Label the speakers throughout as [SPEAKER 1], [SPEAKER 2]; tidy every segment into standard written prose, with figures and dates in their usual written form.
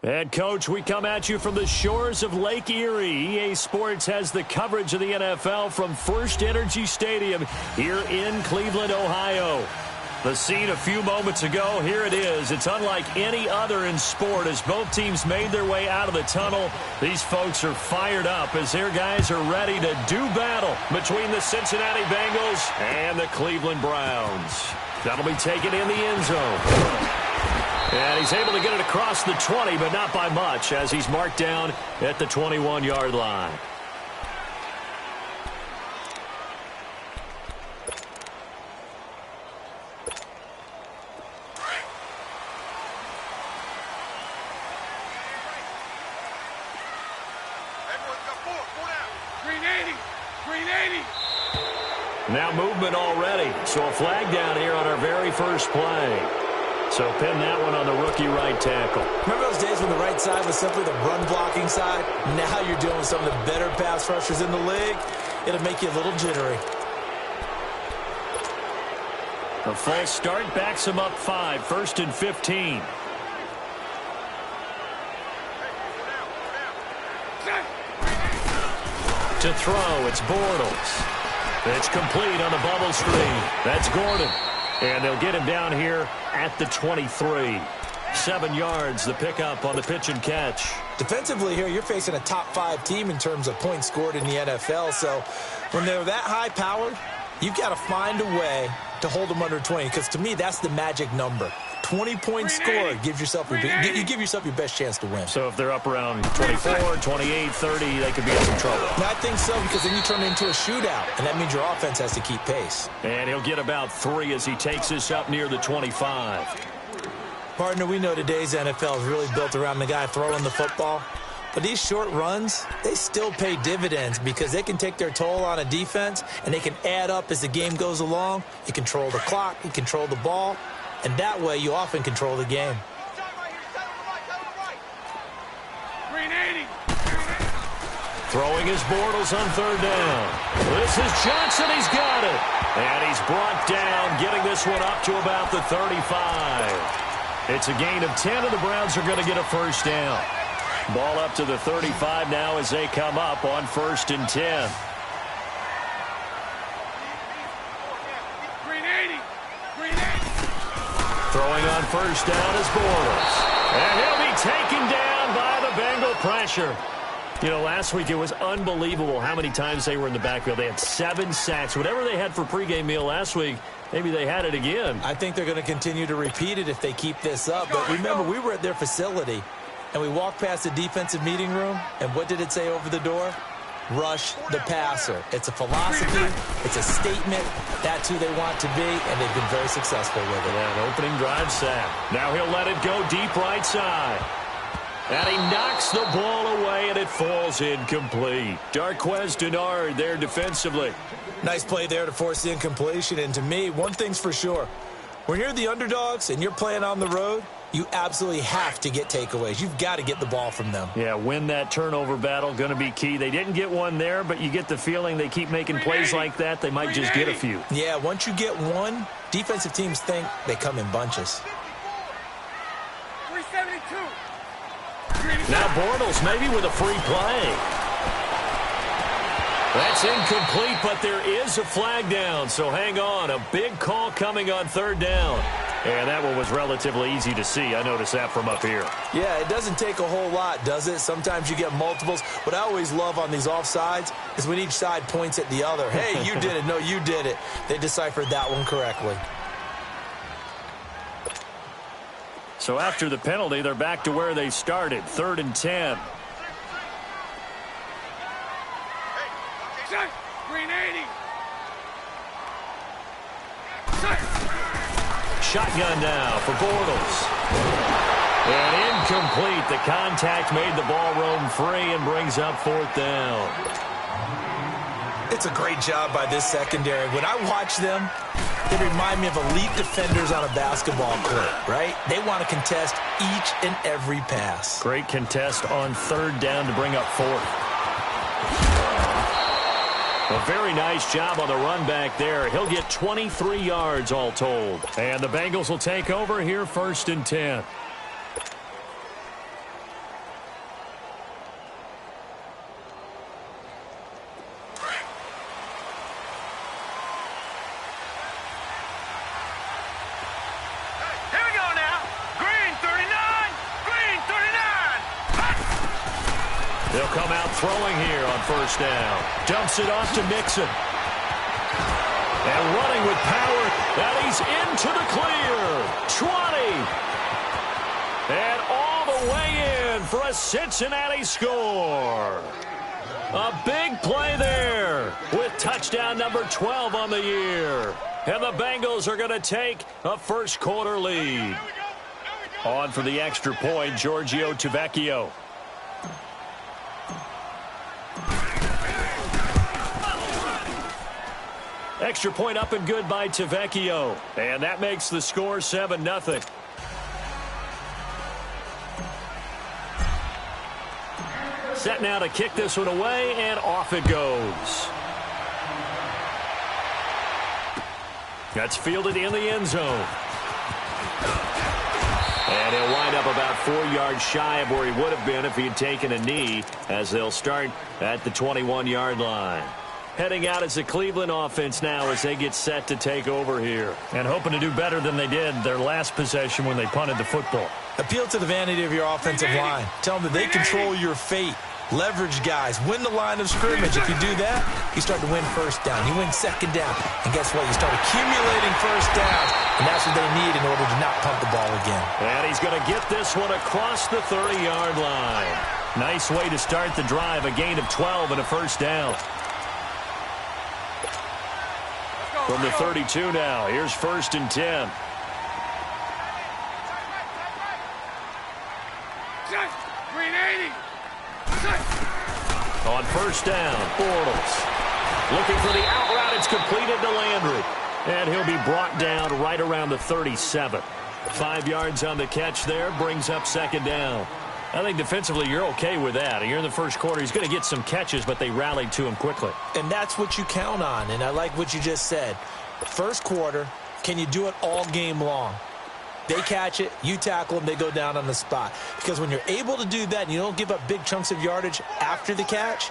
[SPEAKER 1] And, Coach, we come at you from the shores of Lake Erie. EA Sports has the coverage of the NFL from First Energy Stadium here in Cleveland, Ohio. The scene a few moments ago, here it is. It's unlike any other in sport as both teams made their way out of the tunnel. These folks are fired up as their guys are ready to do battle between the Cincinnati Bengals and the Cleveland Browns. That'll be taken in the end zone. And he's able to get it across the 20, but not by much as he's marked down at the 21-yard line. Now movement already, so a flag down here on our very first play. So pin that one on the rookie right tackle.
[SPEAKER 2] Remember those days when the right side was simply the run-blocking side? Now you're dealing with some of the better pass rushers in the league. It'll make you a little jittery.
[SPEAKER 1] A false start backs him up 5, 1st and 15. To throw, it's Bortles. It's complete on the bubble screen. That's Gordon. And they'll get him down here at the 23. 7 yards, the pickup on the pitch and catch.
[SPEAKER 2] Defensively here, you're facing a top-5 team in terms of points scored in the NFL. So when they're that high-powered, you've got to find a way to hold them under 20. Because to me, that's the magic number. 20 points scored gives yourself you give yourself your best chance to win.
[SPEAKER 1] So if they're up around 24, 28, 30, they could be in some trouble.
[SPEAKER 2] No, I think so, because then you turn it into a shootout, and that means your offense has to keep pace.
[SPEAKER 1] And he'll get about 3 as he takes this up near the 25.
[SPEAKER 2] Partner, we know today's NFL is really built around the guy throwing the football. But these short runs, they still pay dividends because they can take their toll on a defense, and they can add up as the game goes along. You control the clock, you control the ball. And that way, you often control the game.
[SPEAKER 1] Throwing his Bortles on 3rd down. This is Johnson. He's got it. And he's brought down, getting this one up to about the 35. It's a gain of 10, and the Browns are going to get a 1st down. Ball up to the 35 now as they come up on 1st and 10. Throwing on 1st down is Bortles. And he'll be taken down by the Bengal pressure. You know, last week it was unbelievable how many times they were in the backfield. They had 7 sacks. Whatever they had for pregame meal last week, maybe they had it again.
[SPEAKER 2] I think they're going to continue to repeat it if they keep this up. But remember, we were at their facility, and we walked past the defensive meeting room, and what did it say over the door? Rush the passer. It's a philosophy. It's a statement. That's who they want to be, and they've been very successful with it.
[SPEAKER 1] Yeah, an opening drive sack. Now he'll let it go deep right side. And he knocks the ball away, and it falls incomplete. Darquez Denard there defensively.
[SPEAKER 2] Nice play there to force the incompletion. And to me, one thing's for sure. When you're the underdogs and you're playing on the road, you absolutely have to get takeaways. You've got to get the ball from them.
[SPEAKER 1] Yeah, win that turnover battle, going to be key. They didn't get one there, but you get the feeling they keep making plays like that, they might just get a few.
[SPEAKER 2] Yeah, once you get one, defensive teams think they come in bunches.
[SPEAKER 1] 372. Now Bortles maybe with a free play. That's incomplete, but there is a flag down, so hang on. A big call coming on 3rd down. And that one was relatively easy to see. I noticed that from up here.
[SPEAKER 2] Yeah, it doesn't take a whole lot, does it? Sometimes you get multiples. What I always love on these offsides is when each side points at the other. Hey, you did it. No, you did it. They deciphered that one correctly.
[SPEAKER 1] So after the penalty, they're back to where they started. 3rd and 10. Shotgun now for Bortles. And incomplete. The contact made the ball roam free and brings up 4th down.
[SPEAKER 2] It's a great job by this secondary. When I watch them, they remind me of elite defenders on a basketball court, right? They want to contest each and every pass.
[SPEAKER 1] Great contest on 3rd down to bring up 4th. A very nice job on the run back there. He'll get 23 yards all told. And the Bengals will take over here 1st and 10. throwing here on first down. Dumps it off to Mixon. And running with power. And he's into the clear. 20. And all the way in for a Cincinnati score. A big play there with touchdown number 12 on the year. And the Bengals are going to take a first quarter lead. On for the extra point, Giorgio Tavecchio. Extra point up and good by Tavecchio. And that makes the score 7-0. Set now to kick this one away, and off it goes. That's fielded in the end zone. And he'll wind up about 4 yards shy of where he would have been if he had taken a knee, as they'll start at the 21-yard line. Heading out as a Cleveland offense now as they get set to take over here. And hoping to do better than they did their last possession when they punted the football.
[SPEAKER 2] Appeal to the vanity of your offensive line. Tell them that they control your fate. Leverage guys. Win the line of scrimmage. If you do that, you start to win first down. You win second down. And guess what? You start accumulating first downs. And that's what they need in order to not punt the ball again.
[SPEAKER 1] And he's going to get this one across the 30-yard line. Nice way to start the drive. A gain of 12 and a first down. From the 32 now, here's 1st and 10. On first down, Bortles. Looking for the out route. It's completed to Landry. And he'll be brought down right around the 37. 5 yards on the catch there, brings up second down. I think defensively you're okay with that. You're in the first quarter. He's going to get some catches, but they rallied to him quickly.
[SPEAKER 2] And that's what you count on, and I like what you just said. First quarter, can you do it all game long? They catch it, you tackle them, they go down on the spot. Because when you're able to do that and you don't give up big chunks of yardage after the catch,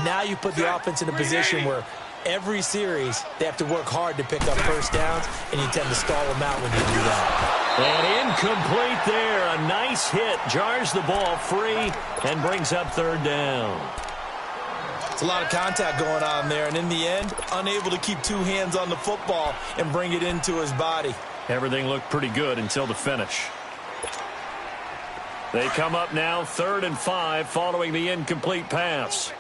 [SPEAKER 2] now you put the offense in a position where every series they have to work hard to pick up first downs, and you tend to stall them out when you do that.
[SPEAKER 1] And incomplete there. A nice hit. Jars the ball free and brings up third down.
[SPEAKER 2] It's a lot of contact going on there, and in the end, unable to keep two hands on the football and bring it into his body.
[SPEAKER 1] Everything looked pretty good until the finish. They come up now 3rd and 5 following the incomplete pass.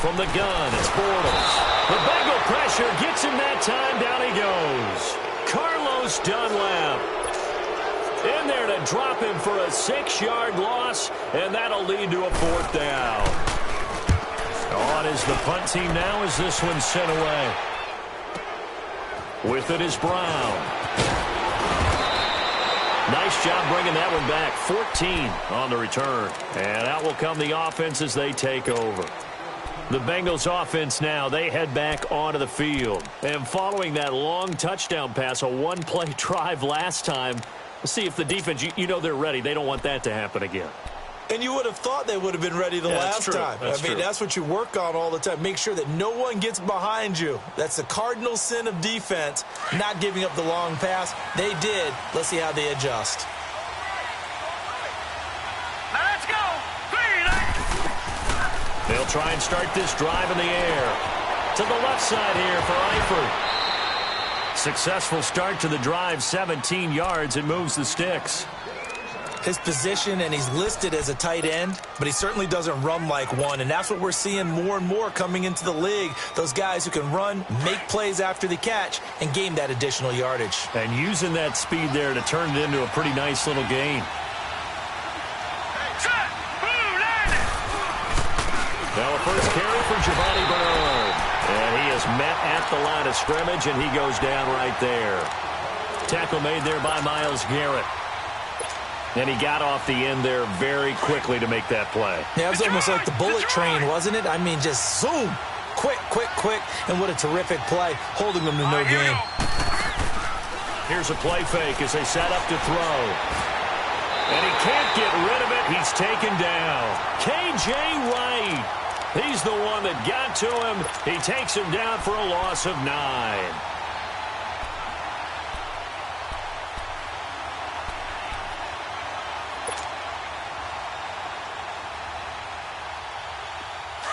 [SPEAKER 1] From the gun, it's Bortles. The Bengal pressure gets him that time. Down he goes. Carlos Dunlap in there to drop him for a 6-yard loss, and that'll lead to a 4th down. On is the punt team now as this one's sent away. With it is Brown. Nice job bringing that one back. 14 on the return. And out will come the offense as they take over. The Bengals offense now, they head back onto the field. And following that long touchdown pass, a one-play drive last time, we'll see if the defense, you know they're ready. They don't want that to happen again.
[SPEAKER 2] And you would have thought they would have been ready the last time. That's what you work on all the time. Make sure that no one gets behind you. That's the cardinal sin of defense, not giving up the long pass. They did. Let's see how they adjust.
[SPEAKER 3] Let's go.
[SPEAKER 1] They'll try and start this drive in the air. To the left side here for Eifert. Successful start to the drive, 17 yards, and moves the sticks.
[SPEAKER 2] His position, and he's listed as a tight end, but he certainly doesn't run like one, and that's what we're seeing more and more coming into the league. Those guys who can run, make plays after the catch, and gain that additional yardage.
[SPEAKER 1] And using that speed there to turn it into a pretty nice little gain. Now a first carry for Giovanni Bernard. And he is met at the line of scrimmage, and he goes down right there. Tackle made there by Myles Garrett. And he got off the end there very quickly to make that play.
[SPEAKER 2] Yeah, it was almost like the bullet train, wasn't it? I mean, just zoom. Quick, quick, quick. And what a terrific play, holding them to no gain.
[SPEAKER 1] Here's a play fake as they set up to throw. And he can't get rid of it. He's taken down. K.J. Wright. He's the one that got to him. He takes him down for a loss of 9.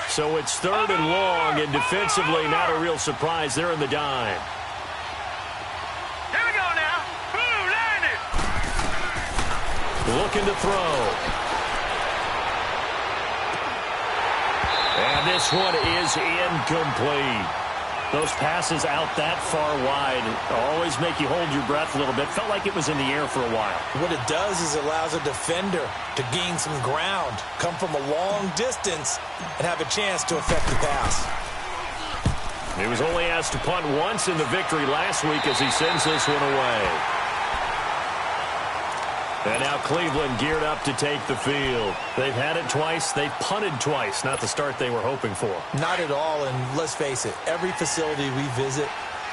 [SPEAKER 1] So it's 3rd and long, and defensively not a real surprise. They're in the dime.
[SPEAKER 3] Here we go now. Boom, landed.
[SPEAKER 1] Looking to throw. And this one is incomplete. Those passes out that far wide always make you hold your breath a little bit. Felt like it was in the air for a while.
[SPEAKER 2] What it does is it allows a defender to gain some ground, come from a long distance, and have a chance to affect the pass.
[SPEAKER 1] He was only asked to punt once in the victory last week as he sends this one away. And now Cleveland geared up to take the field. They've had it twice. They've punted twice. Not the start they were hoping for.
[SPEAKER 2] Not at all, and let's face it, every facility we visit,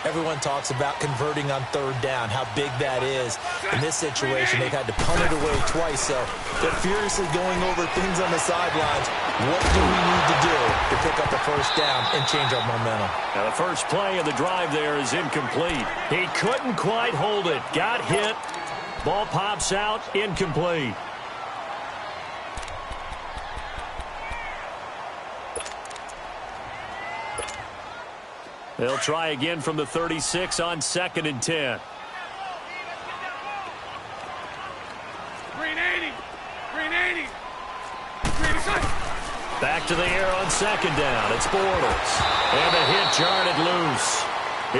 [SPEAKER 2] everyone talks about converting on 3rd down, how big that is. In this situation, they've had to punt it away twice, so they're furiously going over things on the sidelines. What do we need to do to pick up the 1st down and change our momentum?
[SPEAKER 1] Now the first play of the drive there is incomplete. He couldn't quite hold it. Got hit. Ball pops out, incomplete. They'll try again from the 36 on 2nd and 10.
[SPEAKER 3] Green 80. Green 80. Green 80.
[SPEAKER 1] Back to the air on 2nd down. It's Bortles. And the hit jarred it loose.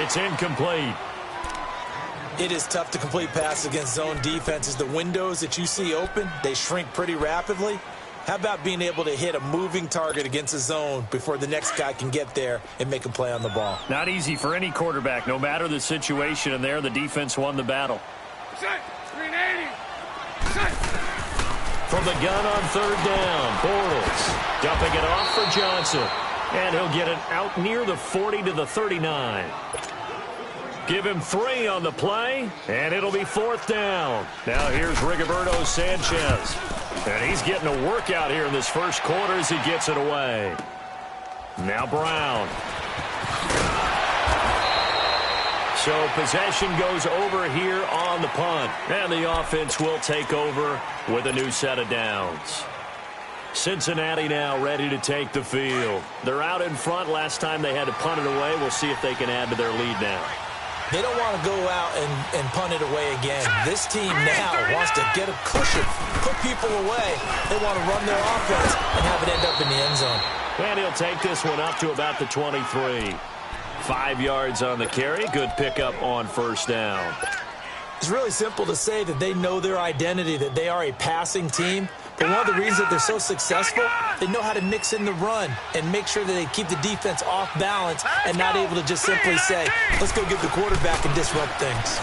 [SPEAKER 1] It's incomplete.
[SPEAKER 2] It is tough to complete passes against zone defenses. The windows that you see open, they shrink pretty rapidly. How about being able to hit a moving target against a zone before the next guy can get there and make a play on the ball?
[SPEAKER 1] Not easy for any quarterback, no matter the situation, and there the defense won the battle.
[SPEAKER 3] Set. Green 80. Set.
[SPEAKER 1] From the gun on 3rd down, Bortles dumping it off for Johnson. And he'll get it out near the 40 to the 39. Give him 3 on the play, and it'll be 4th down. Now here's Rigoberto Sanchez. And he's getting a workout here in this first quarter as he gets it away. Now Brown. So possession goes over here on the punt. And the offense will take over with a new set of downs. Cincinnati now ready to take the field. They're out in front. Last time they had to punt it away. We'll see if they can add to their lead now.
[SPEAKER 2] They don't want to go out and punt it away again. This team now wants to get a cushion, put people away. They want to run their offense and have it end up in the end zone.
[SPEAKER 1] And he'll take this one up to about the 23. 5 yards on the carry. Good pickup on 1st down.
[SPEAKER 2] It's really simple to say that they know their identity, that they are a passing team. But one of the reasons that they're so successful, they know how to mix in the run and make sure that they keep the defense off balance and not able to just simply say, let's go get the quarterback and disrupt things.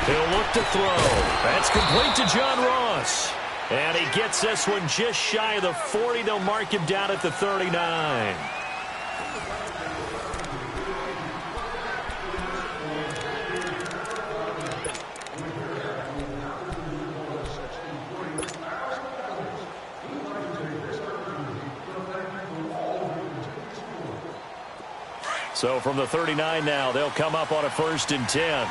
[SPEAKER 1] He'll look to throw. That's complete to John Ross. And he gets this one just shy of the 40. They'll mark him down at the 39. So from the 39 now, they'll come up on a 1st and 10.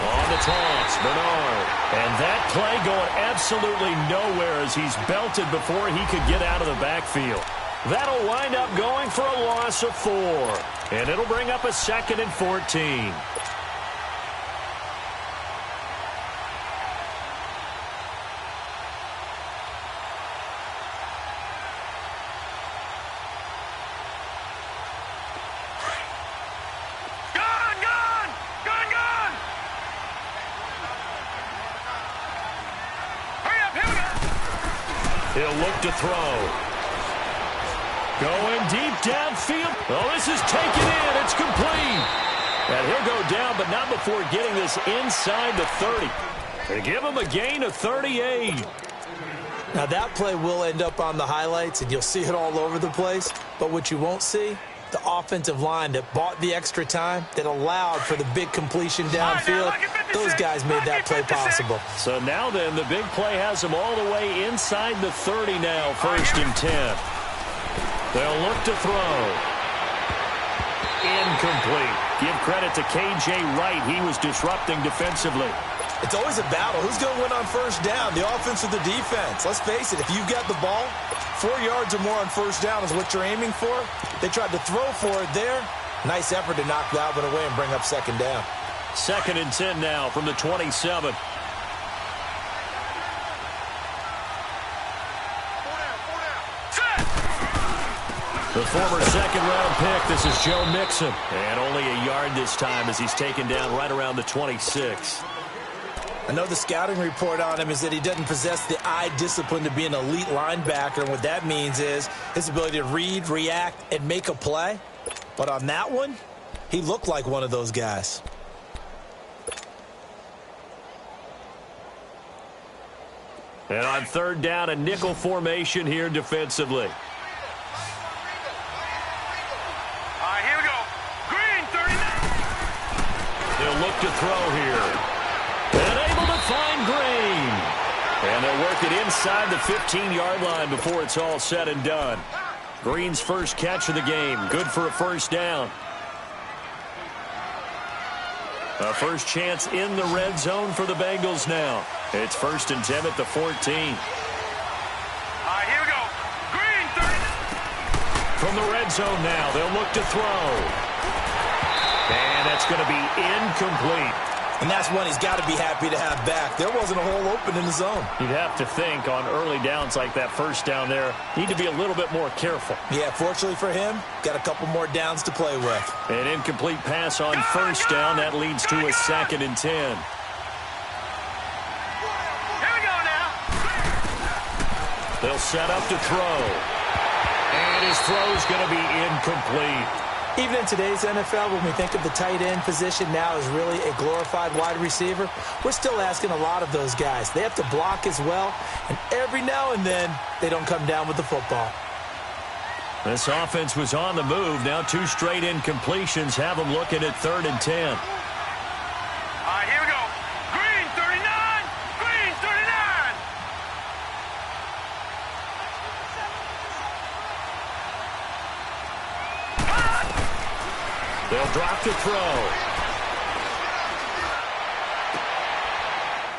[SPEAKER 1] On the toss, Bernard. And that play going absolutely nowhere as he's belted before he could get out of the backfield. That'll wind up going for a loss of 4. And it'll bring up a 2nd and 14. He'll look to throw. Going deep downfield. Oh, this is taken in. It's complete. And he'll go down, but not before getting this inside the 30. They give him a gain of 38.
[SPEAKER 2] Now, that play will end up on the highlights, and you'll see it all over the place. But what you won't see, the offensive line that bought the extra time, that allowed for the big completion downfield, those guys made that play possible.
[SPEAKER 1] So now then, the big play has them all the way inside the 30 now, 1st and 10. They'll look to throw. Incomplete. Give credit to K.J. Wright. He was disrupting defensively.
[SPEAKER 2] It's always a battle. Who's going to win on first down, the offense or the defense? Let's face it, if you've got the ball, 4 yards or more on first down is what you're aiming for. They tried to throw for it there. Nice effort to knock that one away and bring up second down.
[SPEAKER 1] 2nd and 10 now from the 27. The former second-round pick, this is Joe Mixon. And only a yard this time as he's taken down right around the 26.
[SPEAKER 2] I know the scouting report on him is that he doesn't possess the eye discipline to be an elite linebacker. And what that means is his ability to read, react, and make a play. But on that one, he looked like one of those guys.
[SPEAKER 1] And on 3rd down, a nickel formation here defensively.
[SPEAKER 3] Here we go. Green, 39.
[SPEAKER 1] They'll look to throw here. And able to find Green. And they'll work it inside the 15-yard line before it's all said and done. Green's first catch of the game. Good for a first down. A first chance in the red zone for the Bengals now. It's 1st and 10 at the 14.
[SPEAKER 3] Here we go. Green, 39.
[SPEAKER 1] From the red zone now, they'll look to throw. And that's going to be incomplete.
[SPEAKER 2] And that's one he's got to be happy to have back. There wasn't a hole open in the zone.
[SPEAKER 1] You'd have to think on early downs like that first down there, need to be a little bit more careful.
[SPEAKER 2] Yeah, fortunately for him, got a couple more downs to play with.
[SPEAKER 1] An incomplete pass on first down. That leads to a 2nd and 10.
[SPEAKER 3] Here we go now.
[SPEAKER 1] They'll set up to throw. And his throw's going to be incomplete.
[SPEAKER 2] Even in today's NFL, when we think of the tight end position now as really a glorified wide receiver, we're still asking a lot of those guys. They have to block as well, and every now and then, they don't come down with the football.
[SPEAKER 1] This offense was on the move. Now 2 straight incompletions have them looking at 3rd and 10.
[SPEAKER 3] Here we go. Green, 39. Green, 39.
[SPEAKER 1] They'll drop to throw.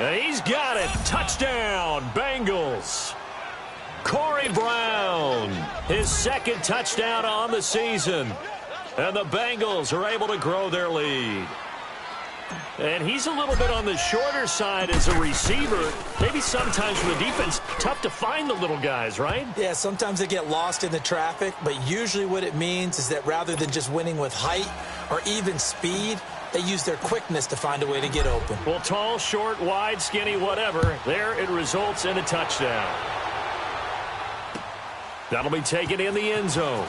[SPEAKER 1] And he's got it. Touchdown, Bengals. Corey Brown, his 2nd touchdown on the season. And the Bengals are able to grow their lead. And he's a little bit on the shorter side as a receiver. Maybe sometimes for the defense, tough to find the little guys, right?
[SPEAKER 2] Yeah, sometimes they get lost in the traffic, but usually what it means is that rather than just winning with height or even speed, they use their quickness to find a way to get open.
[SPEAKER 1] Well, tall, short, wide, skinny, whatever, there it results in a touchdown. That'll be taken in the end zone.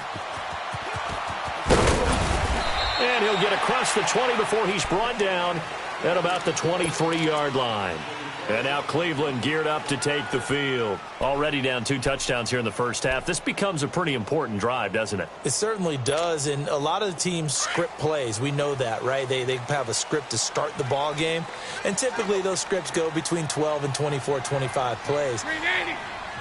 [SPEAKER 1] And he'll get across the 20 before he's brought down at about the 23-yard line. And now Cleveland geared up to take the field. Already down 2 touchdowns here in the first half. This becomes a pretty important drive, doesn't it?
[SPEAKER 2] It certainly does, and a lot of the teams script plays. We know that, right? They have a script to start the ball game, and typically those scripts go between 12 and 24, 25 plays.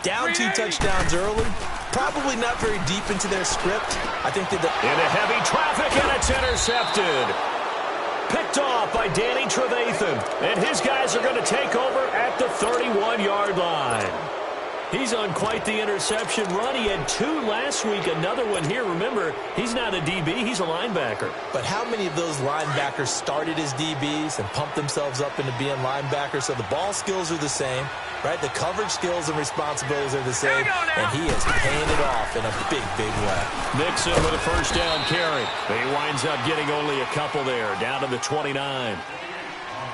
[SPEAKER 2] Down 2 touchdowns early, probably not very deep into their script. I think that
[SPEAKER 1] into heavy traffic, and it's intercepted. Picked off by Danny Trevathan. And his guys are going to take over at the 31-yard line. He's on quite the interception run. He had 2 last week, another one here. Remember, he's not a DB, he's a linebacker.
[SPEAKER 2] But how many of those linebackers started as DBs and pumped themselves up into being linebackers? So the ball skills are the same, right? The coverage skills and responsibilities are the same. And he is paying it off in a big, big way.
[SPEAKER 1] Mixon with a first down carry. He winds up getting only a couple there, down to the 29.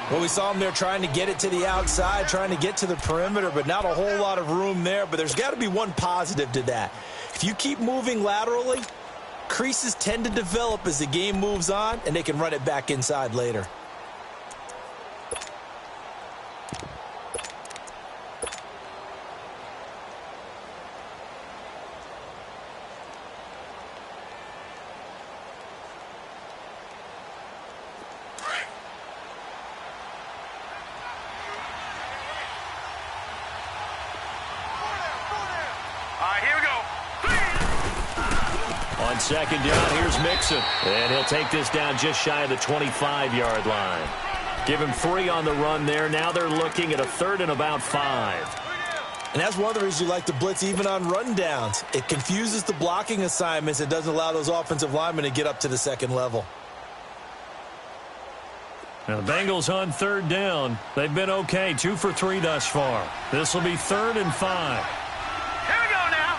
[SPEAKER 2] Well, we saw him there trying to get it to the outside, trying to get to the perimeter, but not a whole lot of room there. But there's got to be one positive to that. If you keep moving laterally, creases tend to develop as the game moves on, and they can run it back inside later.
[SPEAKER 1] Second down, here's Mixon. And he'll take this down just shy of the 25-yard line. Give him 3 on the run there. Now they're looking at a 3rd and about 5.
[SPEAKER 2] And that's one of the reasons you like to blitz even on rundowns. It confuses the blocking assignments. It doesn't allow those offensive linemen to get up to the second level.
[SPEAKER 1] Now the Bengals on 3rd down. They've been okay, 2 for 3 thus far. This will be 3rd and 5.
[SPEAKER 3] Here we go now.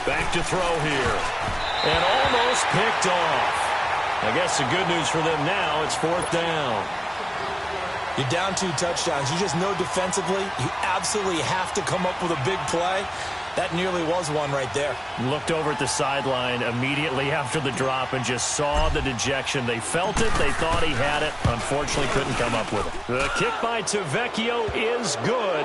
[SPEAKER 1] Back to throw here. And almost picked off. I guess the good news for them now, it's 4th down.
[SPEAKER 2] You're down 2 touchdowns. You just know defensively you absolutely have to come up with a big play. That nearly was one right there.
[SPEAKER 1] Looked over at the sideline immediately after the drop and just saw the dejection. They felt it. They thought he had it. Unfortunately, couldn't come up with it. The kick by Tavecchio is good.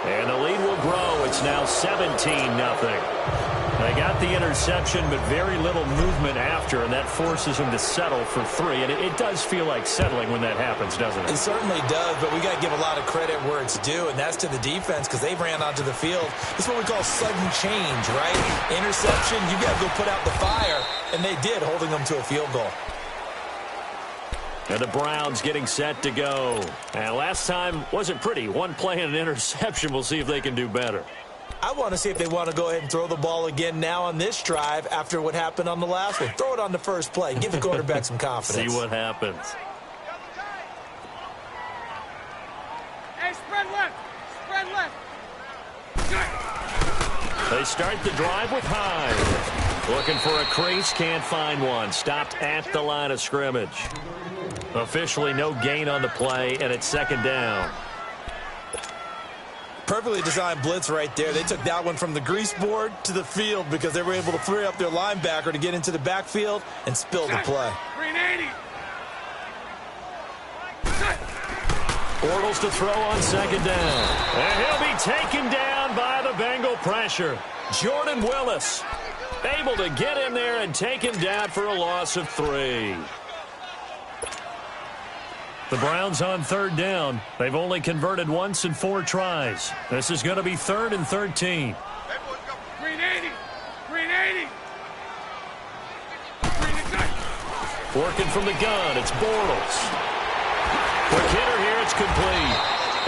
[SPEAKER 1] And the lead will grow. It's now 17-0. They got the interception, but very little movement after, and that forces him to settle for 3. And it does feel like settling when that happens, doesn't it?
[SPEAKER 2] It certainly does, but we got to give a lot of credit where it's due, and that's to the defense because they ran onto the field. This is what we call sudden change, right? Interception, you got to go put out the fire, and they did, holding them to a field goal.
[SPEAKER 1] And the Browns getting set to go. And last time wasn't pretty. 1 play and an interception. We'll see if they can do better.
[SPEAKER 2] I want to see if they want to go ahead and throw the ball again now on this drive after what happened on the last one. Throw it on the first play. Give the quarterback some confidence.
[SPEAKER 1] See what happens.
[SPEAKER 3] Hey, spread left. Spread left.
[SPEAKER 1] They start the drive with Hyde. Looking for a crease, can't find one. Stopped at the line of scrimmage. Officially no gain on the play, and it's 2nd down.
[SPEAKER 2] Perfectly designed blitz right there. They took that one from the grease board to the field because they were able to free up their linebacker to get into the backfield and spill the play.
[SPEAKER 3] 380.
[SPEAKER 1] Bortles to throw on 2nd down. And he'll be taken down by the Bengal pressure. Jordan Willis able to get in there and take him down for a loss of 3. The Browns on 3rd down. They've only converted once in 4 tries. This is going to be 3rd and 13.
[SPEAKER 3] 380. 380.
[SPEAKER 1] Working from the gun, it's Bortles. Quick hitter here, it's complete.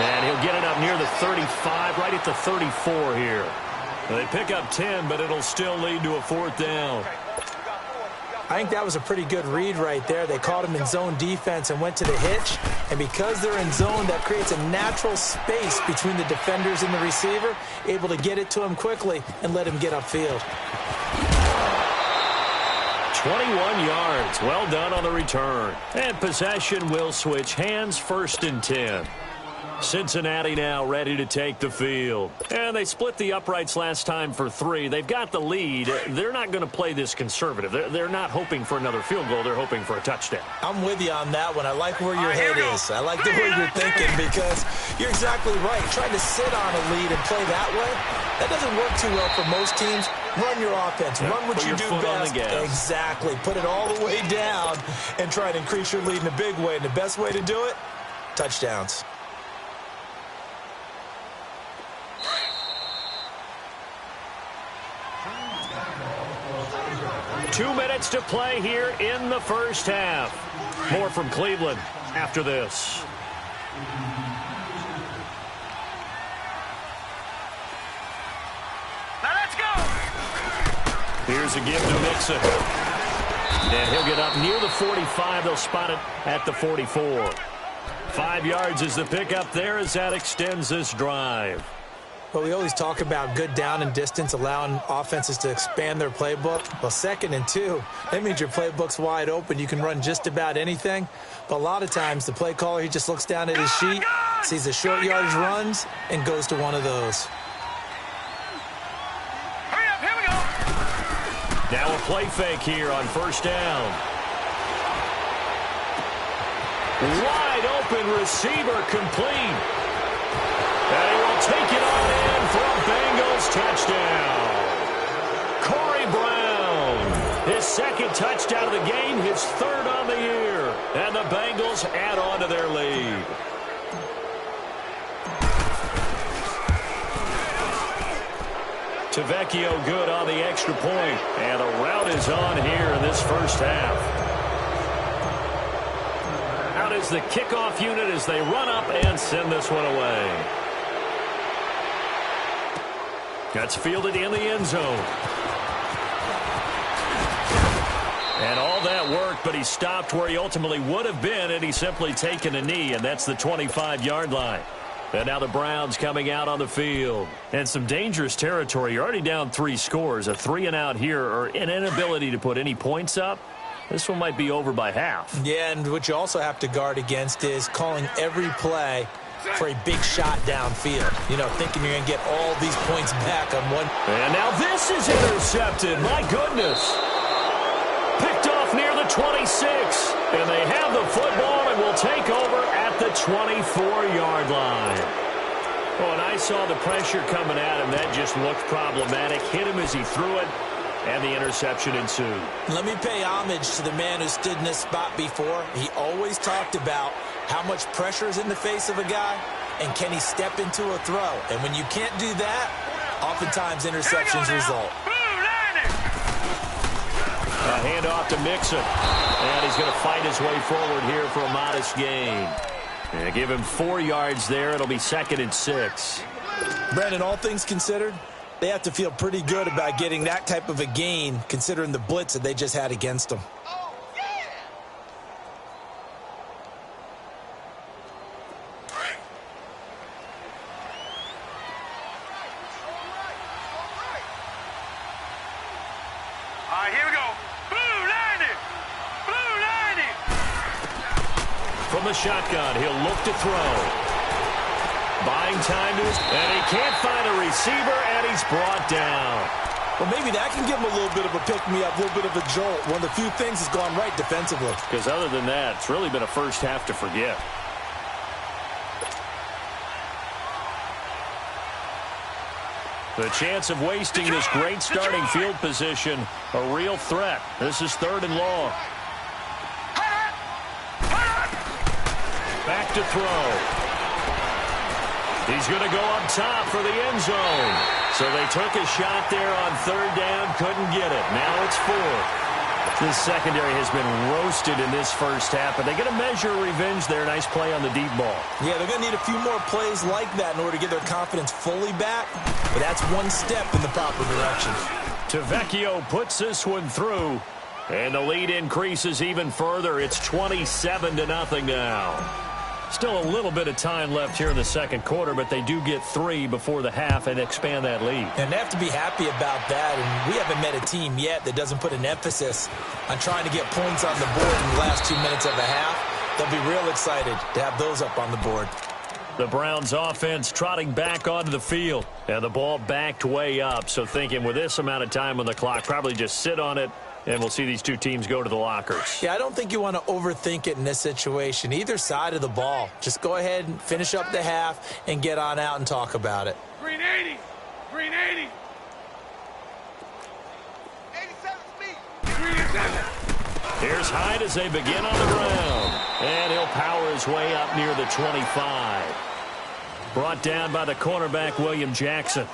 [SPEAKER 1] And he'll get it up near the 35, right at the 34 here. They pick up 10, but it'll still lead to a 4th down.
[SPEAKER 2] I think that was a pretty good read right there. They caught him in zone defense and went to the hitch. And because they're in zone, that creates a natural space between the defenders and the receiver, able to get it to him quickly and let him get upfield.
[SPEAKER 1] 21 yards. Well done on the return. And possession will switch hands, 1st and 10. Cincinnati now ready to take the field. And they split the uprights last time for 3. They've got the lead. They're not going to play this conservative. They're not hoping for another field goal. They're hoping for a touchdown.
[SPEAKER 2] I'm with you on that one. I like where your head is. I like the way you're thinking because you're exactly right. Trying to sit on a lead and play that way, that doesn't work too well for most teams. Run your offense. Run what you do best. Exactly. Put it all the way down and try to increase your lead in a big way. And the best way to do it, touchdowns.
[SPEAKER 1] Two minutes to play here in the first half. More from Cleveland after this.
[SPEAKER 3] Now let's go.
[SPEAKER 1] Here's a give to Mixon. And he'll get up near the 45. They'll spot it at the 44. 5 yards is the pickup there as that extends this drive.
[SPEAKER 2] Well, we always talk about good down and distance, allowing offenses to expand their playbook. Well, 2nd and 2, that means your playbook's wide open. You can run just about anything. But a lot of times, the play caller, he just looks down at his sheet, sees the short yardage runs, and goes to one of those.
[SPEAKER 3] Hurry up, here we go.
[SPEAKER 1] Now a play fake here on 1st down. Wide open receiver complete. And he will take it on in for a Bengals touchdown. Corey Brown, his 2nd touchdown of the game, his 3rd on the year. And the Bengals add on to their lead. Tavecchio good on the extra point. And a rout is on here in this first half. Out is the kickoff unit as they run up and send this one away. That's fielded in the end zone. And all that worked, but he stopped where he ultimately would have been, and he's simply taken a knee, and that's the 25-yard line. And now the Browns coming out on the field. And some dangerous territory. You're already down 3 scores. A 3-and-out here, or an inability to put any points up. This one might be over by half. Yeah, and what you also have to guard against is calling every play for a big shot downfield. You know, thinking you're going to get all these points back on one. And now this is intercepted. My goodness. Picked off near the 26. And they have the football and will take over at the 24-yard line. Oh, and I saw the pressure coming at him. That just looked problematic. Hit him as he threw it, and the interception ensued. Let me pay homage to the man who stood in this spot before. He always talked about how much pressure is in the face of a guy, and can he step into a throw. And when you can't do that, oftentimes interceptions result. A handoff to Mixon. And he's going to fight his way forward here for a modest gain. And give him 4 yards there. It'll be 2nd and 6.
[SPEAKER 2] Brandon, all things considered, they have to feel pretty good about getting that type of a gain considering the blitz that they just had against them.
[SPEAKER 1] From the shotgun, he'll look to throw. Buying time to his, and he can't find a receiver, and he's brought down.
[SPEAKER 2] Well, maybe that can give him a little bit of a pick-me-up, a little bit of a jolt. One of the few things has gone right defensively.
[SPEAKER 1] Because other than that, it's really been a first half to forget. The chance of wasting this great starting field position, a real threat. This is 3rd and long. Back to throw. He's going to go up top for the end zone. So they took a shot there on 3rd down, couldn't get it. Now it's 4th. This secondary has been roasted in this first half, but they get a measure of revenge there. Nice play on the deep ball.
[SPEAKER 2] Yeah, they're going to need a few more plays like that in order to get their confidence fully back, but that's one step in the proper direction.
[SPEAKER 1] Tavecchio puts this one through, and the lead increases even further. It's 27-0 now. Still a little bit of time left here in the second quarter, but they do get 3 before the half and expand that lead.
[SPEAKER 2] And they have to be happy about that, and we haven't met a team yet that doesn't put an emphasis on trying to get points on the board in the last 2 minutes of a half. They'll be real excited to have those up on the board.
[SPEAKER 1] The Browns offense trotting back onto the field, and the ball backed way up, so thinking with this amount of time on the clock, probably just sit on it, and we'll see these two teams go to the lockers.
[SPEAKER 2] Yeah, I don't think you want to overthink it in this situation. Either side of the ball. Just go ahead and finish up the half and get on out and talk about it.
[SPEAKER 3] Green 80. Green 80. 87 speed. Green 87.
[SPEAKER 1] Here's Hyde as they begin on the ground. And he'll power his way up near the 25. Brought down by the cornerback, William Jackson.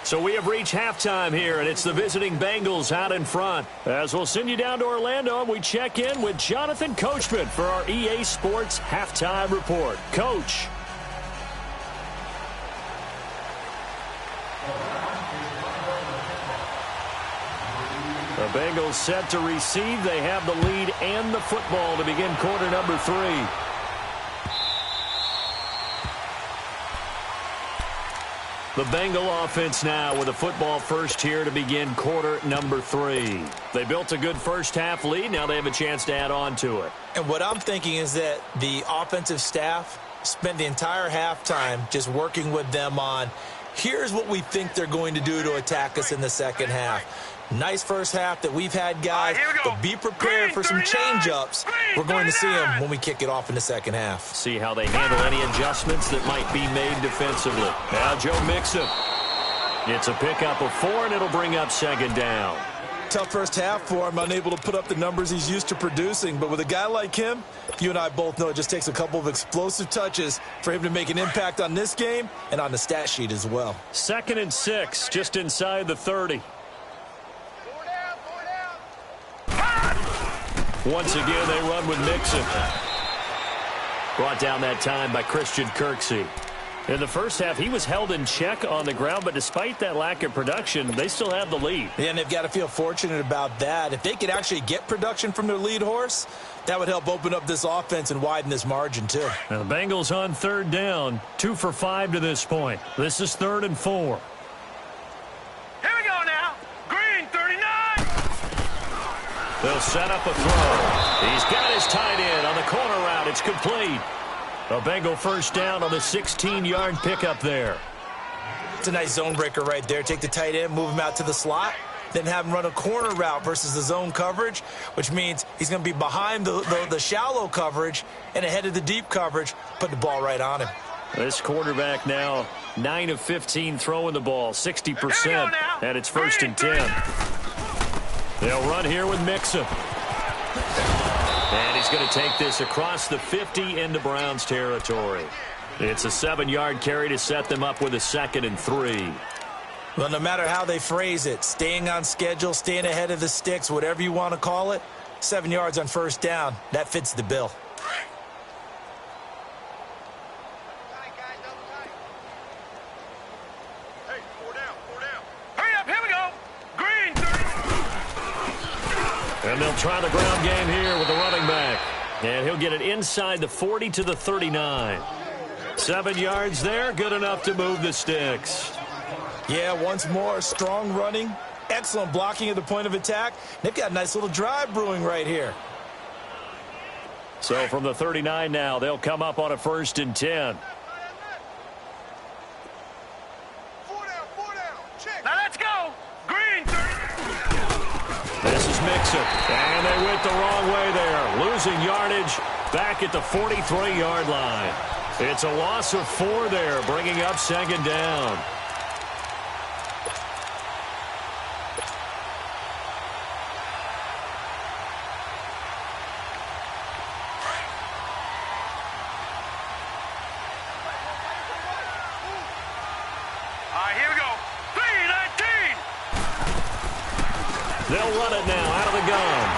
[SPEAKER 1] So we have reached halftime here, and it's the visiting Bengals out in front. As we'll send you down to Orlando, and we check in with Jonathan Coachman for our EA Sports Halftime Report. Coach. The Bengals set to receive. They have the lead and the football to begin quarter number 3. The Bengal offense now with a football first here to begin quarter number 3. They built a good first half lead. Now they have a chance to add on to it.
[SPEAKER 2] And what I'm thinking is that the offensive staff spent the entire halftime just working with them on, here's what we think they're going to do to attack us in the second half. Nice first half that we've had, guys, but be prepared for some change-ups. We're going to see them when we kick it off in the second half.
[SPEAKER 1] See how they handle any adjustments that might be made defensively. Now Joe Mixon. It's a pickup of 4, and it'll bring up second down.
[SPEAKER 2] tough first half for him, unable to put up the numbers he's used to producing. But with a guy like him, you and I both know it just takes a couple of explosive touches for him to make an impact on this game and on the stat sheet as well.
[SPEAKER 1] 2nd and 6, just inside the 30. Once again, they run with Mixon. Brought down that time by Christian Kirksey. In the first half, he was held in check on the ground, but despite that lack of production, they still have the lead.
[SPEAKER 2] Yeah, and they've got to feel fortunate about that. If they could actually get production from their lead horse, that would help open up this offense and widen this margin, too.
[SPEAKER 1] Now the Bengals on 3rd down, 2 for 5 to this point. This is 3rd and 4.
[SPEAKER 3] Here we go now. Green, 39.
[SPEAKER 1] They'll set up a throw. He's got his tight end on the corner route. It's complete. A Bengal first down on the 16-yard pickup there.
[SPEAKER 2] It's a nice zone breaker right there. Take the tight end, move him out to the slot, then have him run a corner route versus the zone coverage, which means he's going to be behind the shallow coverage and ahead of the deep coverage. Put the ball right on him.
[SPEAKER 1] This quarterback now 9 of 15 throwing the ball, 60%, and it's 1st and 10. They'll run here with Mixon. And he's going to take this across the 50 into Browns territory. It's a 7-yard carry to set them up with a 2nd and 3.
[SPEAKER 2] Well, no matter how they phrase it, staying on schedule, staying ahead of the sticks, whatever you want to call it, 7 yards on first down, that fits the bill.
[SPEAKER 3] Hey, 4 down, 4 down. Hurry up, here we go. Green, 30.
[SPEAKER 1] And they'll try the ground game here with the running back. And he'll get it inside the 40 to the 39. 7 yards there, good enough to move the sticks.
[SPEAKER 2] Yeah, once more, strong running, excellent blocking at the point of attack. They've got a nice little drive brewing right here.
[SPEAKER 1] So from the 39 now, they'll come up on a 1st and 10.
[SPEAKER 3] 4 down, 4 down. Check. Now let's go. Green, 30.
[SPEAKER 1] This is Mixon, and they went the wrong way there. Losing yardage back at the 43-yard line. It's a loss of 4 there, bringing up 2nd down.
[SPEAKER 3] All right, here we go. 3-19.
[SPEAKER 1] They'll run it now out of the gun.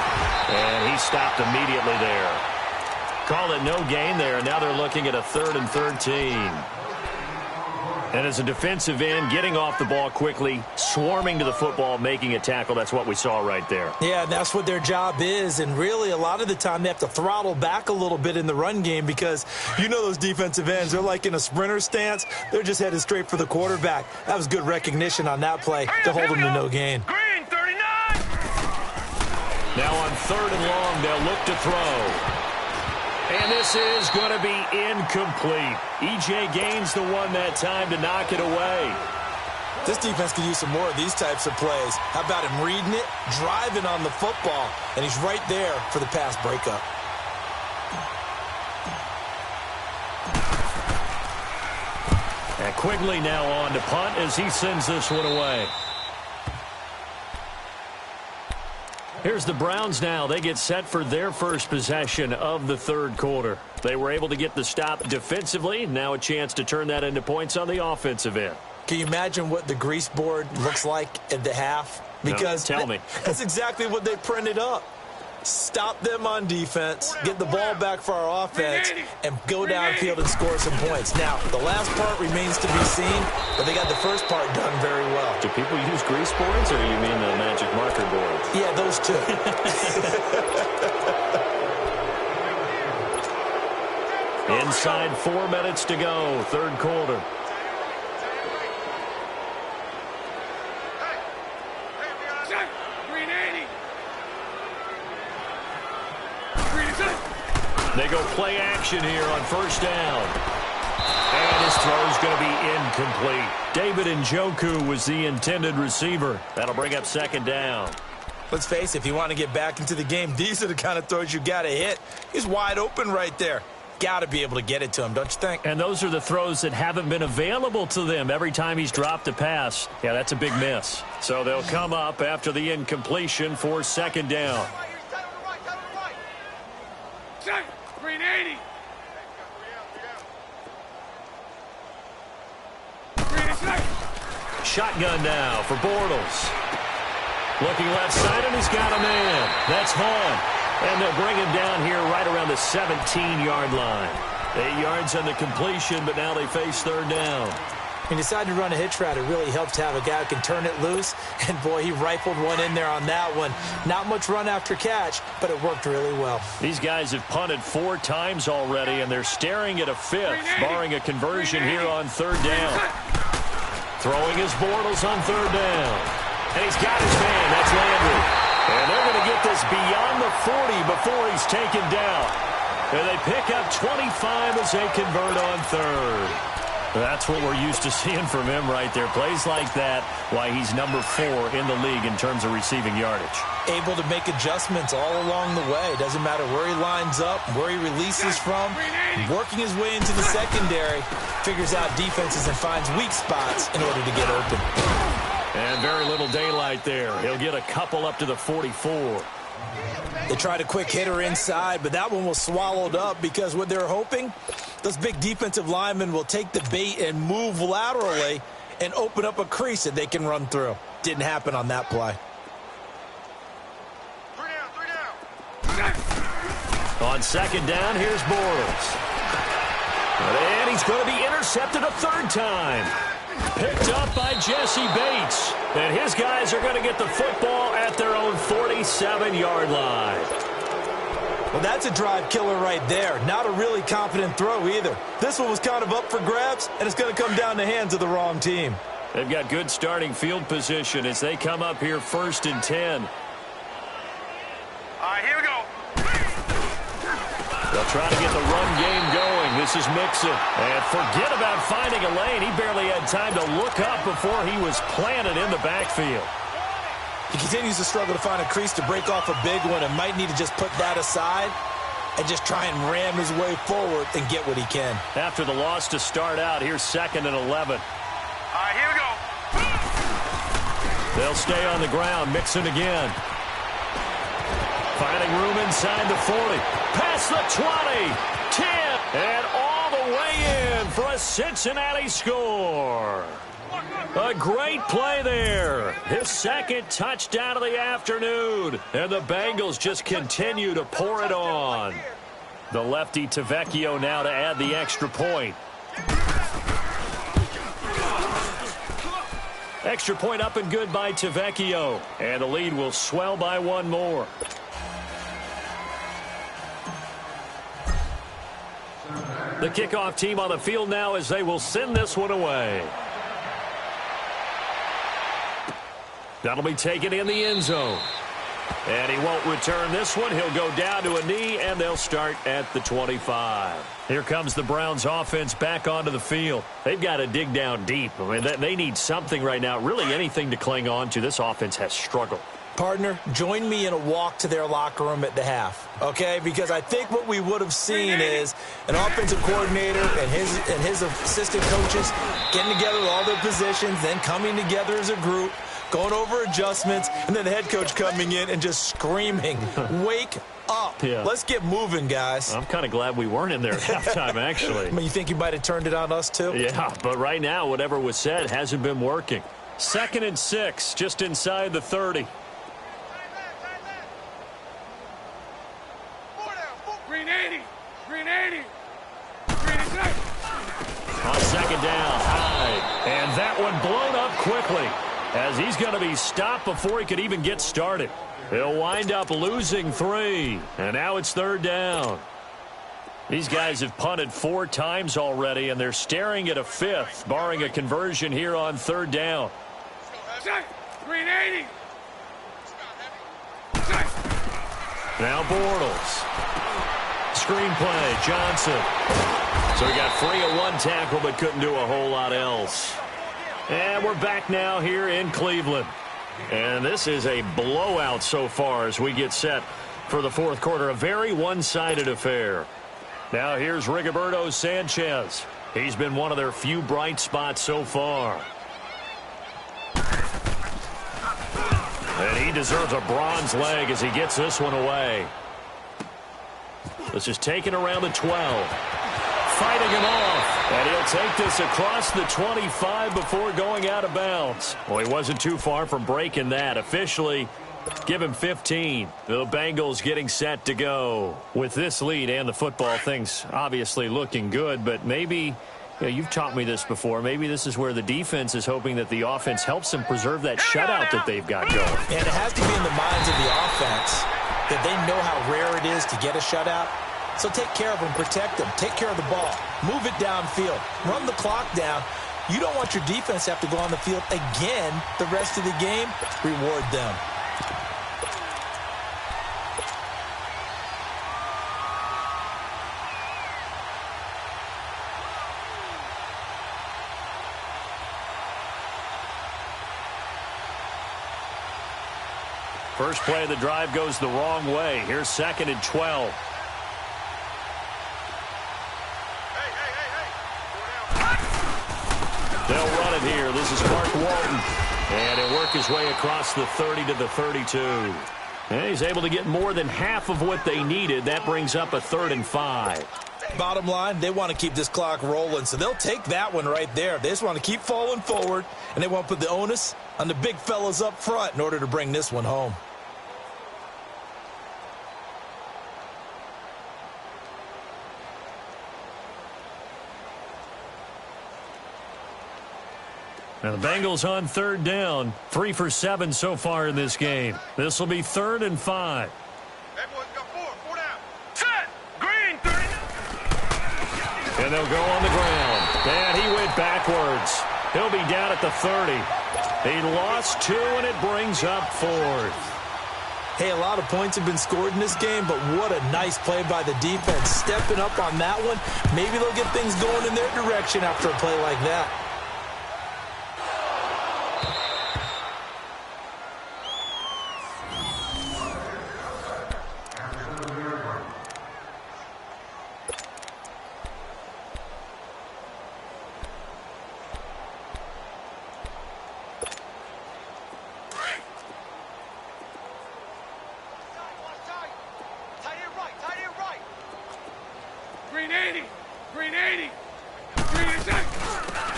[SPEAKER 1] And he stopped immediately there. Called it no gain there, and now they're looking at a 3rd and 13. And as a defensive end, getting off the ball quickly, swarming to the football, making a tackle, that's what we saw right there.
[SPEAKER 2] Yeah, and that's what their job is, and really a lot of the time they have to throttle back a little bit in the run game because you know those defensive ends, they're like in a sprinter stance. They're just headed straight for the quarterback. That was good recognition on that play to hold them to no gain.
[SPEAKER 3] Green, 39.
[SPEAKER 1] Now on 3rd and long, they'll look to throw. And this is going to be incomplete. E.J. Gaines the one that time to knock it away.
[SPEAKER 2] This defense could use some more of these types of plays. How about him reading it, driving on the football, and he's right there for the pass breakup.
[SPEAKER 1] And Quigley now on to punt as he sends this one away. Here's the Browns now. They get set for their first possession of the 3rd quarter. They were able to get the stop defensively. Now a chance to turn that into points on the offensive end.
[SPEAKER 2] Can you imagine what the grease board looks like at the half? Because
[SPEAKER 1] no, tell me.
[SPEAKER 2] That's exactly what they printed up. Stop them on defense, get the ball back for our offense, and go downfield and score some points. Now, the last part remains to be seen, but they got the first part done very well.
[SPEAKER 1] Do people use grease boards, or you mean the magic marker boards?
[SPEAKER 2] Yeah, those two.
[SPEAKER 1] Inside 4 minutes to go, 3rd quarter. They go play action here on 1st down. And his throw's going to be incomplete. David Njoku was the intended receiver. That'll bring up 2nd down.
[SPEAKER 2] Let's face it, if you want to get back into the game, these are the kind of throws you got to hit. He's wide open right there. got to be able to get it to him, don't you think?
[SPEAKER 1] And those are the throws that haven't been available to them every time he's dropped a pass. Yeah, that's a big miss. So they'll come up after the incompletion for second down.
[SPEAKER 3] Green 80.
[SPEAKER 1] Shotgun now for Bortles. Looking left side, and he's got a man. That's Hahn. And they'll bring him down here right around the 17-yard line. 8 yards on the completion, but now they face third down.
[SPEAKER 2] He decided to run a hitch route. It really helps to have a guy who can turn it loose. And, boy, he rifled one in there on that one. Not much run after catch, but it worked really well.
[SPEAKER 1] These guys have punted 4 times already, and they're staring at a 5th, barring a conversion here on third down. Throwing his Bortles on third down. And he's got his man. That's Landry. And they're going to get this beyond the 40 before he's taken down. And they pick up 25 as they convert on third. That's what we're used to seeing from him right there. Plays like that, why he's number 4 in the league in terms of receiving yardage.
[SPEAKER 2] Able to make adjustments all along the way. Doesn't matter where he lines up, where he releases from. Working his way into the secondary. Figures out defenses and finds weak spots in order to get open.
[SPEAKER 1] And very little daylight there. He'll get a couple up to the 44.
[SPEAKER 2] They tried a quick hitter inside, but that one was swallowed up because what they're hoping, those big defensive linemen will take the bait and move laterally and open up a crease that they can run through. Didn't happen on that play.
[SPEAKER 3] 3 down.
[SPEAKER 1] On second down, here's Bortles. And he's going to be intercepted a third time. Picked up by Jesse Bates. And his guys are going to get the football at their own 47-yard line.
[SPEAKER 2] Well, that's a drive killer right there. Not a really confident throw either. This one was kind of up for grabs, and it's going to come down the hands of the wrong team.
[SPEAKER 1] They've got good starting field position as they come up here 1st and 10.
[SPEAKER 3] All right, here we go.
[SPEAKER 1] They'll try to get the run game going. This is Mixon. And forget about finding a lane. He barely had time to look up before he was planted in the backfield.
[SPEAKER 2] He continues to struggle to find a crease to break off a big one and might need to just put that aside and just try and ram his way forward and get what he can.
[SPEAKER 1] After the loss to start out, here's 2nd and 11.
[SPEAKER 3] All right, here we go.
[SPEAKER 1] They'll stay on the ground. Mixon again. Finding room inside the 40. Past the 20. 10. And all the way in for a Cincinnati score. A great play there. His 2nd touchdown of the afternoon. And the Bengals just continue to pour it on. The lefty Tavecchio now to add the extra point. Extra point up and good by Tavecchio. And the lead will swell by 1 more. The kickoff team on the field now as they will send this one away. That'll be taken in the end zone. And he won't return this one. He'll go down to a knee, and they'll start at the 25. Here comes the Browns offense back onto the field. They've got to dig down deep. I mean, they need something right now, really anything to cling on to. This offense has struggled.
[SPEAKER 2] Partner, join me in a walk to their locker room at the half, okay? Because I think what we would have seen is an offensive coordinator and his assistant coaches getting together with all their positions, then coming together as a group, going over adjustments, and then the head coach coming in and just screaming, wake up. Yeah. Let's get moving, guys.
[SPEAKER 1] I'm kind of glad we weren't in there at halftime, actually.
[SPEAKER 2] I mean, you think you might have turned it on us, too?
[SPEAKER 1] Yeah, but right now, whatever was said hasn't been working. 2nd and 6, just inside the 30.
[SPEAKER 3] Green 80. Green 80. Green 80.
[SPEAKER 1] On second down, Hyde. And that one blown up quickly as he's going to be stopped before he could even get started. He'll wind up losing 3. And now it's 3rd down. These guys have punted 4 times already, and they're staring at a 5th, barring a conversion here on 3rd down.
[SPEAKER 3] Green 80.
[SPEAKER 1] Now Bortles. Screenplay, Johnson. So he got free of 1 tackle but couldn't do a whole lot else. And we're back now here in Cleveland. And this is a blowout so far as we get set for the 4th quarter. A very one-sided affair. Now here's Rigoberto Sanchez. He's been one of their few bright spots so far. And he deserves a bronze leg as he gets this one away. This is taken around the 12. Fighting him off. And he'll take this across the 25 before going out of bounds. Well, he wasn't too far from breaking that. Officially, give him 15. The Bengals getting set to go. With this lead and the football, things obviously looking good, but maybe, you've taught me this before, maybe this is where the defense is hoping that the offense helps them preserve that shutout that they've got going.
[SPEAKER 2] And it has to be in the minds of the offense that they know how rare it is to get a shutout. So take care of them, protect them, take care of the ball, move it downfield, run the clock down. You don't want your defense to have to go on the field again the rest of the game. Reward them.
[SPEAKER 1] First play of the drive goes the wrong way. Here's 2nd and 12. They'll run it here. This is Mark Walton. And he'll work his way across the 30 to the 32. And he's able to get more than half of what they needed. That brings up a 3rd and 5.
[SPEAKER 2] Bottom line, they want to keep this clock rolling, so they'll take that one right there. They just want to keep falling forward, and they want to put the onus on the big fellas up front in order to bring this one home.
[SPEAKER 1] Now the Bengals on 3rd down. 3 for 7 so far in this game. This will be 3rd and 5.
[SPEAKER 3] That boy's got 4 down. Set. Green, 30.
[SPEAKER 1] And they'll go on the ground. And he went backwards. He'll be down at the 30. He lost 2, and it brings up 4th.
[SPEAKER 2] Hey, a lot of points have been scored in this game, but what a nice play by the defense. Stepping up on that one, maybe they'll get things going in their direction after a play like that.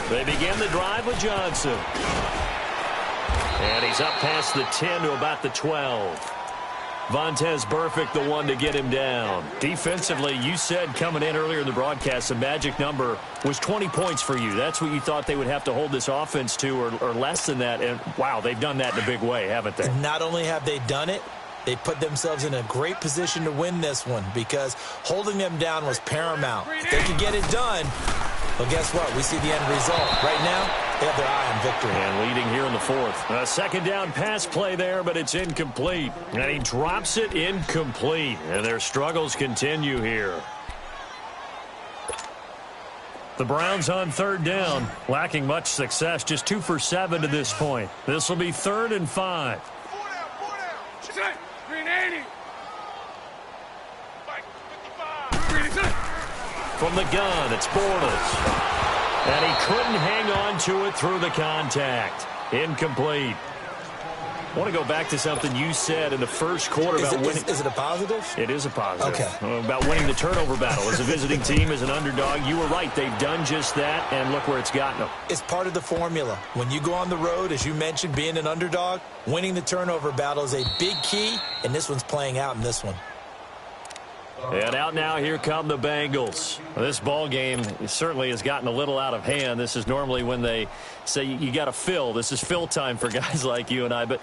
[SPEAKER 1] They begin the drive with Johnson. And he's up past the 10 to about the 12. Vontaze Burfict, the one to get him down. Defensively, you said coming in earlier in the broadcast, the magic number was 20 points for you. That's what you thought they would have to hold this offense to, or less than that. And, wow, they've done that in a big way, haven't they?
[SPEAKER 2] Not only have they done it, they put themselves in a great position to win this one because holding them down was paramount. If they could get it done, well, guess what? We see the end result. Right now, they have their eye on victory.
[SPEAKER 1] And leading here in the 4th. A 2nd down pass play there, but it's incomplete. And he drops it incomplete. And their struggles continue here. The Browns on 3rd down, lacking much success, just 2 for 7 to this point. This will be 3rd and 5.
[SPEAKER 3] 4 down. Green 80. 55. Green is
[SPEAKER 1] From the gun, it's Bortles. And he couldn't hang on to it through the contact. Incomplete. I want to go back to something you said in the first quarter about winning.
[SPEAKER 2] Is it a positive?
[SPEAKER 1] It is a positive.
[SPEAKER 2] Okay.
[SPEAKER 1] About winning the turnover battle. As a visiting team, as an underdog, you were right. They've done just that, and look where it's gotten them.
[SPEAKER 2] It's part of the formula. When you go on the road, as you mentioned, being an underdog, winning the turnover battle is a big key, and this one's playing out in this one.
[SPEAKER 1] And out now, here come the Bengals. This ball game certainly has gotten a little out of hand. This is normally when they say you got to fill. This is fill time for guys like you and I. But,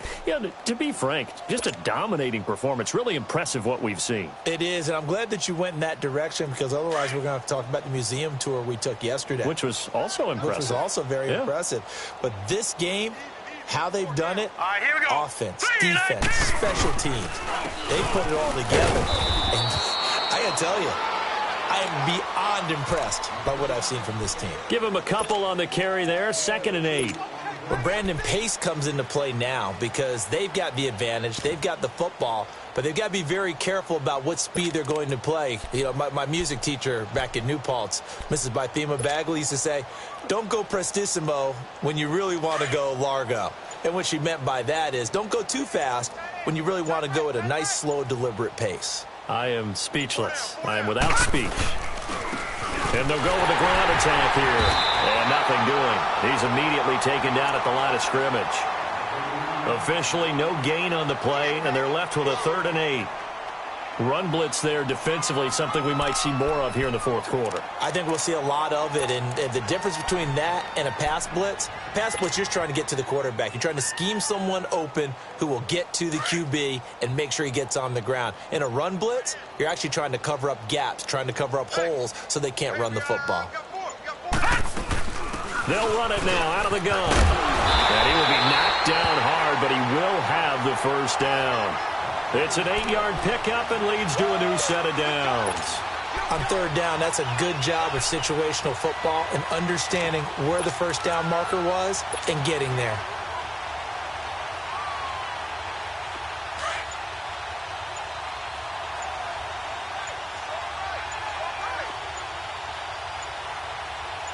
[SPEAKER 1] to be frank, just a dominating performance. Really impressive what we've seen.
[SPEAKER 2] It is, and I'm glad that you went in that direction because otherwise we're going to have to talk about the museum tour we took yesterday.
[SPEAKER 1] Which was also impressive.
[SPEAKER 2] Which was also very impressive. But this game, how they've done it,
[SPEAKER 3] all right, here we go.
[SPEAKER 2] Offense, defense, special teams, they put it all together. And I got to tell you, I am beyond impressed by what I've seen from this team.
[SPEAKER 1] Give him a couple on the carry there. 2nd and 8.
[SPEAKER 2] Well, Brandon, pace comes into play now because they've got the advantage. They've got the football, but they've got to be very careful about what speed they're going to play. You know, my music teacher back in New Paltz, Mrs. Bythema Bagley, used to say, don't go prestissimo when you really want to go largo. And what she meant by that is don't go too fast when you really want to go at a nice, slow, deliberate pace.
[SPEAKER 1] I am speechless. I am without speech. And they'll go with the ground attack here. And nothing doing. He's immediately taken down at the line of scrimmage. Officially no gain on the play, and they're left with a 3rd and 8. Run blitz there defensively, something we might see more of here in the 4th quarter.
[SPEAKER 2] I think we'll see a lot of it, and the difference between that and a pass blitz, you're just trying to get to the quarterback. You're trying to scheme someone open who will get to the QB and make sure he gets on the ground. In a run blitz, you're actually trying to cover up gaps, trying to cover up holes so they can't run the football.
[SPEAKER 1] They'll run it now out of the gun. And he will be knocked down hard, but he will have the first down. It's an 8-yard pickup and leads to a new set of downs.
[SPEAKER 2] On 3rd down, that's a good job of situational football and understanding where the first down marker was and getting there.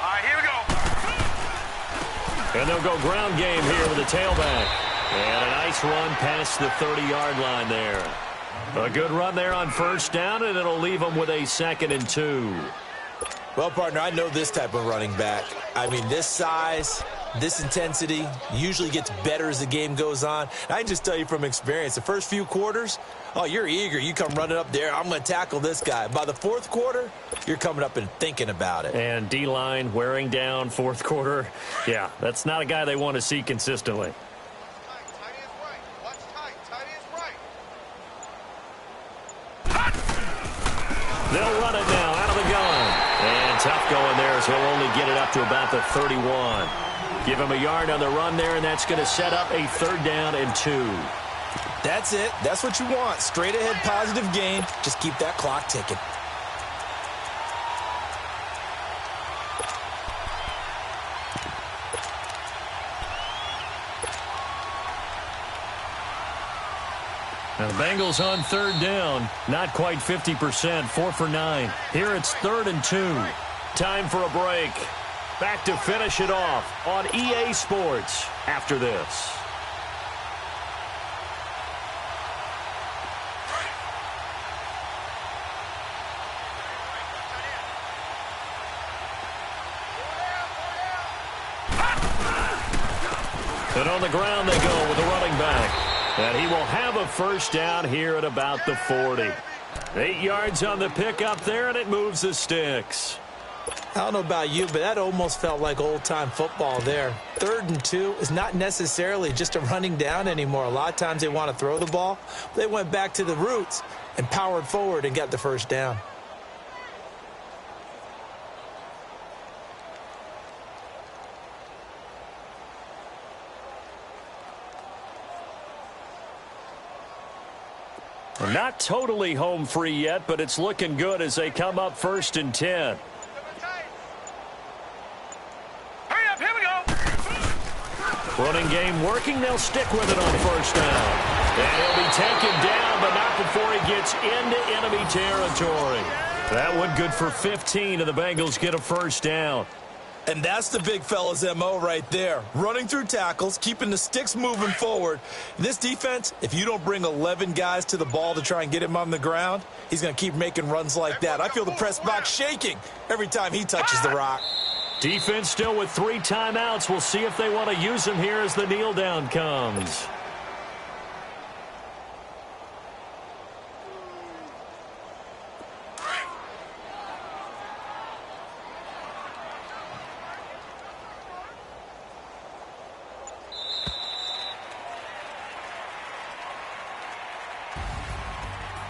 [SPEAKER 3] All right, here we go.
[SPEAKER 1] And they'll go ground game here with the tailback. And a nice run past the 30-yard line there. A good run there on first down, and it'll leave them with a 2nd and 2.
[SPEAKER 2] Well, partner, I know this type of running back. I mean, this size, this intensity usually gets better as the game goes on. And I can just tell you from experience, the first few quarters, oh, you're eager. You come running up there, I'm going to tackle this guy. By the 4th quarter, you're coming up and thinking about it.
[SPEAKER 1] And D-line wearing down 4th quarter. Yeah, that's not a guy they want to see consistently. They'll run it now out of the gun. And tough going there as he'll only get it up to about the 31. Give him a yard on the run there, and that's going to set up a 3rd down and 2.
[SPEAKER 2] That's it. That's what you want. Straight ahead positive gain. Just keep that clock ticking.
[SPEAKER 1] Now the Bengals on 3rd down. Not quite 50%. 4 for 9. Here it's 3rd and 2. Time for a break. Back to finish it off on EA Sports after this. And on the ground they go with the running back. And he will have a first down here at about the 40. 8 yards on the pickup there, and it moves the sticks.
[SPEAKER 2] I don't know about you, but that almost felt like old-time football there. 3rd and 2 is not necessarily just a running down anymore. A lot of times they want to throw the ball. They went back to the roots and powered forward and got the first down.
[SPEAKER 1] Not totally home free yet, but it's looking good as they come up 1st and 10.
[SPEAKER 3] Hurry up, here we go.
[SPEAKER 1] Running game working. They'll stick with it on 1st down. And he'll be taken down, but not before he gets into enemy territory. That one good for 15, and the Bengals get a first down.
[SPEAKER 2] And that's the big fella's MO right there. Running through tackles, keeping the sticks moving forward. This defense, if you don't bring 11 guys to the ball to try and get him on the ground, he's going to keep making runs like that. I feel the press box shaking every time he touches the rock.
[SPEAKER 1] Defense still with 3 timeouts. We'll see if they want to use them here as the kneel down comes.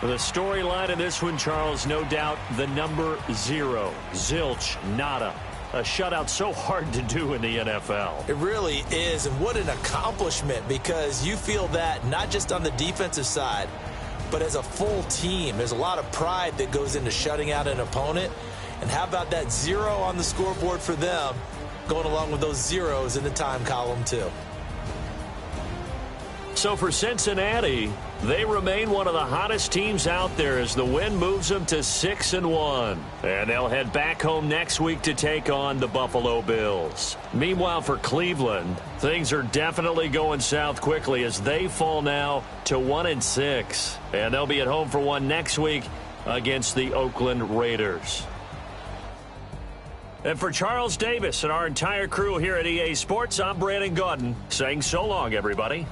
[SPEAKER 1] The storyline in this one, Charles, no doubt the number 0. Zilch, nada. A shutout so hard to do in the NFL.
[SPEAKER 2] It really is, and what an accomplishment, because you feel that not just on the defensive side, but as a full team. There's a lot of pride that goes into shutting out an opponent. And how about that 0 on the scoreboard for them? going along with those zeros in the time column, too.
[SPEAKER 1] So for Cincinnati, they remain one of the hottest teams out there as the win moves them to 6-1. And they'll head back home next week to take on the Buffalo Bills. Meanwhile, for Cleveland, things are definitely going south quickly as they fall now to 1-6. And they'll be at home for one next week against the Oakland Raiders. And for Charles Davis and our entire crew here at EA Sports, I'm Brandon Gaudin saying so long, everybody.